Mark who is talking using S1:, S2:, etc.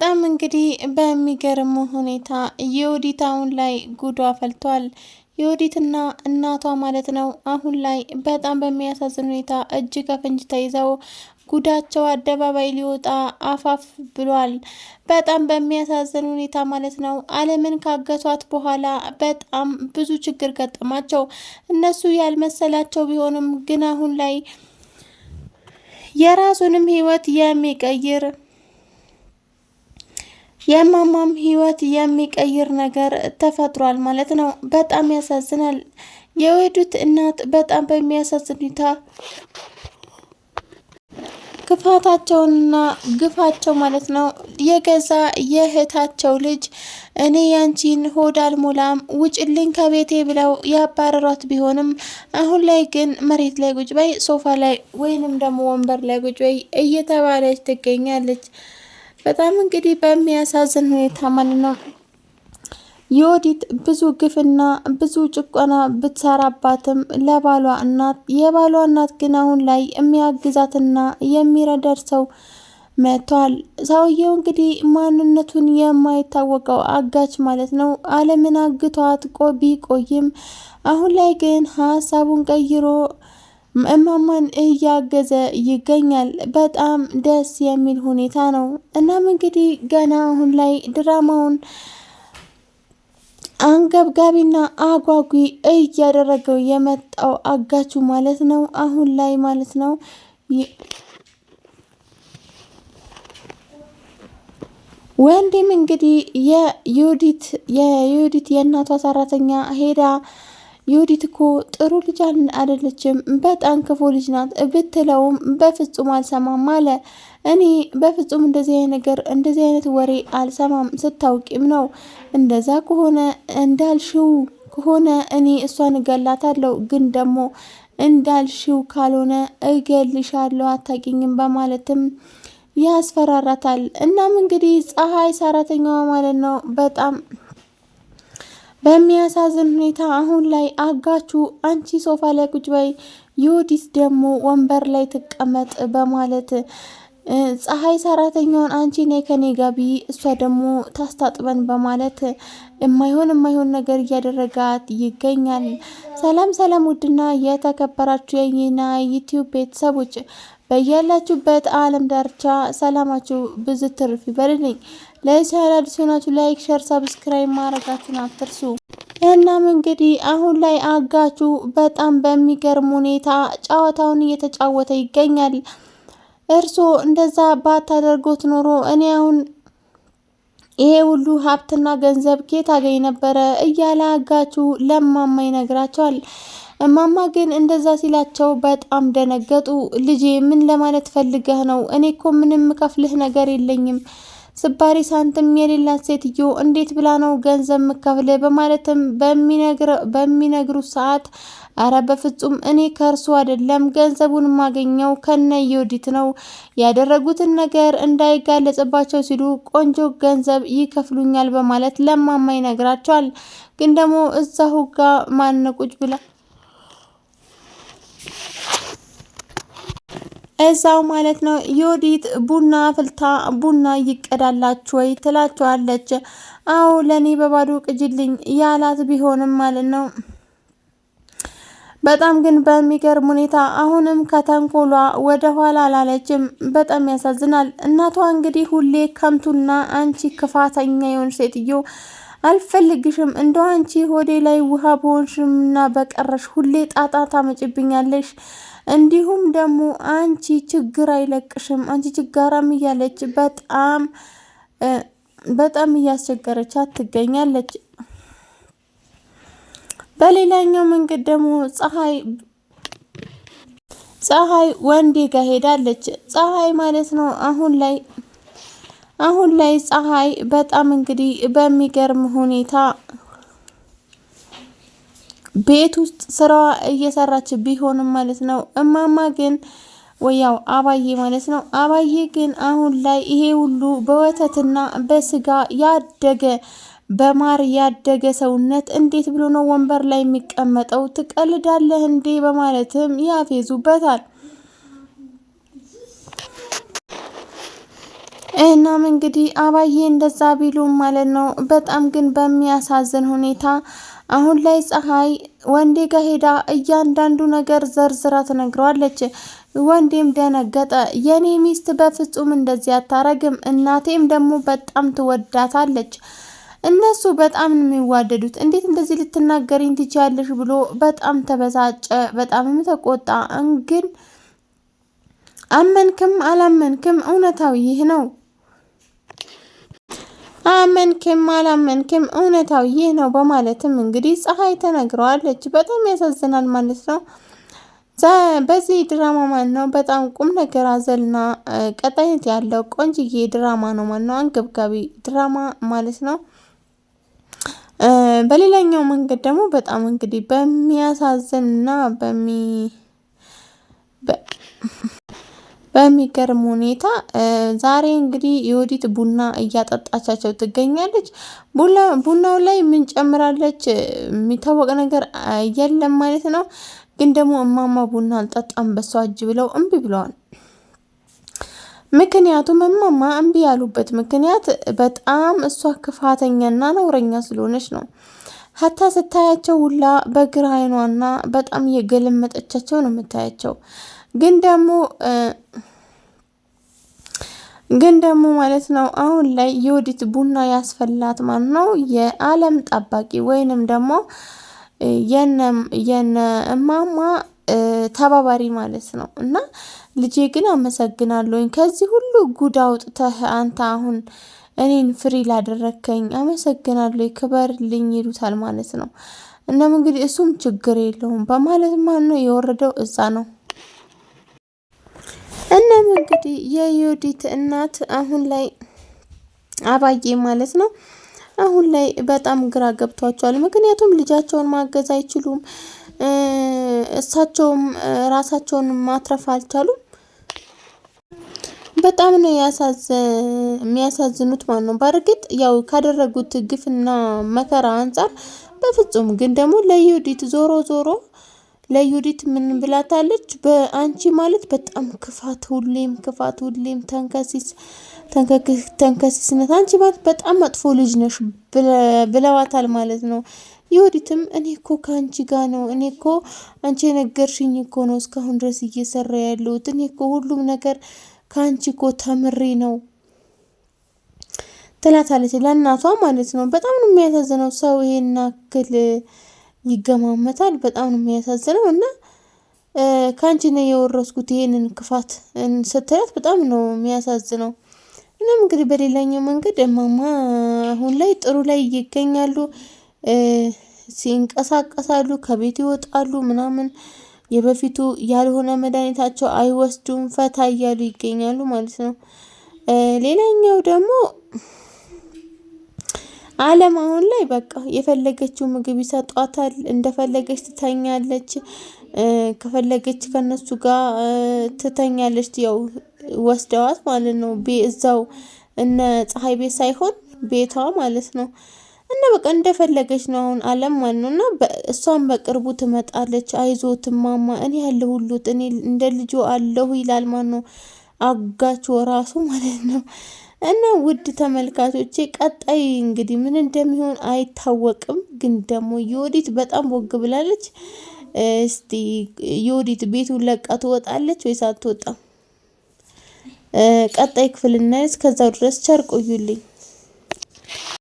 S1: በጣም እንግዲህ በሚገርም ሁኔታ የዮዲት አሁን ላይ ጉዷ ፈልቷል። የዮዲትና እናቷ ማለት ነው አሁን ላይ በጣም በሚያሳዝን ሁኔታ እጅ ከፍንጅ ተይዘው ጉዳቸው አደባባይ ሊወጣ አፋፍ ብሏል። በጣም በሚያሳዝን ሁኔታ ማለት ነው ዓለምን ካገቷት በኋላ በጣም ብዙ ችግር ገጠማቸው። እነሱ ያልመሰላቸው ቢሆንም ግን አሁን ላይ የራሱንም ህይወት የሚቀይር የማማም ህይወት የሚቀይር ነገር ተፈጥሯል ማለት ነው። በጣም ያሳዝናል። የዮዲት እናት በጣም በሚያሳዝን ሁኔታ ክፋታቸውንና ግፋቸው ማለት ነው የገዛ የእህታቸው ልጅ እኔ ያንቺን ሆድ አልሞላም ውጭልኝ ከቤቴ ብለው ያባረሯት ቢሆንም አሁን ላይ ግን መሬት ላይ ቁጭ በይ፣ ሶፋ ላይ ወይንም ደግሞ ወንበር ላይ ቁጭ በይ እየተባለች ትገኛለች። በጣም እንግዲህ በሚያሳዝን ሁኔታ ማለት ነው ዮዲት ብዙ ግፍና ብዙ ጭቆና ብትሰራባትም ለባሏ እናት የባሏ እናት ግን አሁን ላይ የሚያግዛትና የሚረዳት ሰው መጥቷል። ሰውየው እንግዲህ ማንነቱን የማይታወቀው አጋች ማለት ነው ዓለምን አግቷት ቢቆይም አሁን ላይ ግን ሀሳቡን ቀይሮ እማማን እያገዘ ይገኛል። በጣም ደስ የሚል ሁኔታ ነው። እናም እንግዲህ ገና አሁን ላይ ድራማውን አንገብጋቢና አጓጊ እያደረገው የመጣው አጋቹ ማለት ነው አሁን ላይ ማለት ነው ወንድም እንግዲህ የዮዲት የእናቷ ሰራተኛ ሄዳ ዮዲት እኮ ጥሩ ልጅ አይደለችም፣ በጣም ክፉ ልጅ ናት ብትለውም በፍጹም አልሰማም አለ። እኔ በፍጹም እንደዚህ አይነት ወሬ አልሰማም፣ ስታውቂም ነው። እንደዛ ከሆነ እንዳልሽው ከሆነ እኔ እሷን እገላታለሁ፣ ግን ደግሞ እንዳልሽው ካልሆነ እገልሻለሁ፣ አታውቂኝም በማለትም ያስፈራራታል። እናም እንግዲህ ፀሐይ ሰራተኛዋ ማለት ነው በጣም በሚያሳዝን ሁኔታ አሁን ላይ አጋቹ አንቺ ሶፋ ላይ ቁጭ በይ፣ ዮዲት ደግሞ ወንበር ላይ ትቀመጥ በማለት ፀሐይ ሰራተኛውን አንቺ ነይ ከኔ ጋቢ እሷ ደግሞ ታስታጥበን በማለት የማይሆን ነገር እያደረጋት ይገኛል። ሰላም ሰላም! ውድና የተከበራችሁ የኛ ዩቲዩብ ቤተሰቦች በያላችሁበት ዓለም ዳርቻ ሰላማችሁ ብዙ ትርፍ ይበልልኝ። ለቻናል ሲሆናችሁ ላይክ፣ ሸር፣ ሰብስክራይብ ማድረጋችሁን አትርሱ። እናም እንግዲህ አሁን ላይ አጋቹ በጣም በሚገርም ሁኔታ ጨዋታውን እየተጫወተ ይገኛል። እርሶ እንደዛ ባታደርጎት ኖሮ እኔ አሁን ይሄ ሁሉ ሀብትና ገንዘብ ኬት አገኝ ነበረ እያለ አጋቹ ለማማ ይነግራቸዋል። እማማ ግን እንደዛ ሲላቸው በጣም ደነገጡ። ልጄ ምን ለማለት ፈልገህ ነው? እኔ እኮ ምንም ከፍልህ ነገር የለኝም፣ ስባሪ ሳንትም የሌላት ሴትዮ እንዴት ብላ ነው ገንዘብ ምከፍልህ? በማለትም በሚነግሩት ሰዓት አረ በፍጹም እኔ ከእርሱ አይደለም ገንዘቡን ማገኘው ከነ ዮዲት ነው። ያደረጉትን ነገር እንዳይጋለጽባቸው ሲሉ ቆንጆ ገንዘብ ይከፍሉኛል በማለት ለማማ ይነግራቸዋል። ግን ደግሞ እዛሁ ጋር ማነቁጭ ብላ እዛው ማለት ነው ዮዲት ቡና ፍልታ ቡና ይቀዳላችሁ ወይ ትላቸዋለች። አዎ ለኔ በባዶ ቅጅልኝ ያላት ቢሆንም ማለት ነው በጣም ግን በሚገርም ሁኔታ አሁንም ከተንኮሏ ወደ ኋላ አላለችም። በጣም ያሳዝናል። እናቷ እንግዲህ ሁሌ ከንቱና አንቺ ክፋተኛ የሆንሽ ሴትዮ አልፈልግሽም፣ እንደው አንቺ ሆዴ ላይ ውሃ በሆንሽምና በቀረሽ ሁሌ ጣጣ ታመጭብኛለሽ፣ እንዲሁም ደግሞ አንቺ ችግር አይለቅሽም፣ አንቺ ችጋራም እያለች በጣም እያስቸገረቻት ትገኛለች። በሌላኛው መንገድ ደግሞ ፀሐይ ወንዴ ጋር ሄዳለች። ፀሐይ ማለት ነው አሁን ላይ ፀሐይ በጣም እንግዲህ በሚገርም ሁኔታ ቤት ውስጥ ስራዋ እየሰራች ቢሆንም ማለት ነው እማማ ግን ወያው አባዬ ማለት ነው አባዬ ግን አሁን ላይ ይሄ ሁሉ በወተትና በስጋ ያደገ በማር ያደገ ሰውነት እንዴት ብሎ ነው ወንበር ላይ የሚቀመጠው? ትቀልዳለህ እንዴ? በማለትም ያፌዙበታል። እናም እንግዲህ አባዬ እንደዛ ቢሉም ማለት ነው። በጣም ግን በሚያሳዝን ሁኔታ አሁን ላይ ፀሐይ ወንዴ ጋር ሄዳ እያንዳንዱ ነገር ዘርዝራ ትነግረዋለች። ወንዴም ደነገጠ። የኔ ሚስት በፍጹም እንደዚህ አታረግም፣ እናቴም ደግሞ በጣም ትወዳታለች፣ እነሱ በጣም ነው የሚዋደዱት፣ እንዴት እንደዚህ ልትናገሪኝ ትችያለሽ ብሎ በጣም ተበሳጨ፣ በጣምም ተቆጣ። ግን አመንክም አላመንክም እውነታው ይህ ነው። አመንክም አላመንክም እውነታው ይህ ነው በማለትም እንግዲህ ፀሐይ ተነግረዋለች። በጣም ያሳዝናል ማለት ነው። በዚህ ድራማ ማለት ነው በጣም ቁም ነገር አዘልና ቀጣይነት ያለው ቆንጅዬ ድራማ ነው ማለት ነው። አንገብጋቢ ድራማ ማለት ነው። በሌላኛው መንገድ ደግሞ በጣም እንግዲህ በሚያሳዝንና በሚገርም ሁኔታ ዛሬ እንግዲህ የወዲት ቡና እያጠጣቻቸው ትገኛለች። ቡናው ላይ ምን ጨምራለች የሚታወቅ ነገር የለም ማለት ነው። ግን ደግሞ እማማ ቡና አልጠጣም በሷ እጅ ብለው እምቢ ብለዋል። ምክንያቱም እማማ እምቢ ያሉበት ምክንያት በጣም እሷ ክፋተኛና ነውረኛ ስለሆነች ነው። ሀታ ስታያቸው ሁላ በግራ አይኗና በጣም እየገለመጠቻቸው ነው የምታያቸው። ግን ደግሞ ማለት ነው አሁን ላይ የወዲት ቡና ያስፈላት ማን ነው? የአለም ጠባቂ ወይንም ደግሞ የነ እማማ ተባባሪ ማለት ነው። እና ልጄ ግን አመሰግናለሁኝ ከዚህ ሁሉ ጉድ አውጥተህ አንተ አሁን እኔን ፍሪ ላደረከኝ አመሰግናለሁ ክበርልኝ ይሉታል ማለት ነው። እናም እንግዲህ እሱም ችግር የለውም በማለት ማን ነው የወረደው እዛ ነው። እናም እንግዲህ የዮዲት እናት አሁን ላይ አባዬ ማለት ነው አሁን ላይ በጣም ግራ ገብቷቸዋል። ምክንያቱም ልጃቸውን ማገዝ አይችሉም፣ እሳቸውም ራሳቸውን ማትረፍ አልቻሉም። በጣም ነው የሚያሳዝኑት ማለት ነው። በእርግጥ ያው ካደረጉት ግፍና መከራ አንጻር በፍጹም ግን ደግሞ ለዩዲት ዞሮ ለዩዲት ምን ብላታለች? በአንቺ ማለት በጣም ክፋት፣ ሁሌም ተንከሲስነት፣ አንቺ ማለት በጣም መጥፎ ልጅ ነሽ ብለዋታል ማለት ነው። ዩዲትም እኔ እኮ ከአንቺ ጋር ነው፣ እኔ እኮ አንቺ የነገርሽኝ እኮ ነው እስካሁን ድረስ እየሰራ ያለሁት፣ እኔ እኮ ሁሉም ነገር ከአንቺ እኮ ተምሬ ነው ትላታለች ለእናቷ ማለት ነው። በጣም ነው የሚያሳዝነው። ሰው ይሄን ያክል ይገማመታል። በጣም ነው የሚያሳዝነው። እና ከአንቺ ነው የወረስኩት ይሄንን ክፋት ስትላት በጣም ነው የሚያሳዝነው። እናም እንግዲህ በሌላኛው መንገድ እማማ አሁን ላይ ጥሩ ላይ ይገኛሉ። ሲንቀሳቀሳሉ፣ ከቤት ይወጣሉ ምናምን የበፊቱ ያልሆነ መድኃኒታቸው አይወስዱም፣ ፈታ እያሉ ይገኛሉ ማለት ነው። ሌላኛው ደግሞ አለም አሁን ላይ በቃ የፈለገችው ምግብ ይሰጧታል፣ እንደፈለገች ትተኛለች፣ ከፈለገች ከነሱ ጋር ትተኛለች። ያው ወስደዋት ማለት ነው እዛው እነ ፀሐይ ቤት ሳይሆን ቤቷ ማለት ነው። እና በቃ እንደፈለገች ነው አሁን አለም ማለት ነው። እና እሷም በቅርቡ ትመጣለች። አይዞት እማማ እኔ ያለሁልዎት፣ እኔ እንደ ልጆ አለሁ ይላል ማለት ነው አጋቹ ራሱ ማለት ነው። እና ውድ ተመልካቾቼ ቀጣይ እንግዲህ ምን እንደሚሆን አይታወቅም። ግን ደግሞ ዮዲት በጣም ቦግ ብላለች። እስቲ ዮዲት ቤቱን ለቃ ትወጣለች ወይስ አትወጣም? ቀጣይ ክፍል እናያለን። እስከዛው ድረስ ቸር ቆዩልኝ።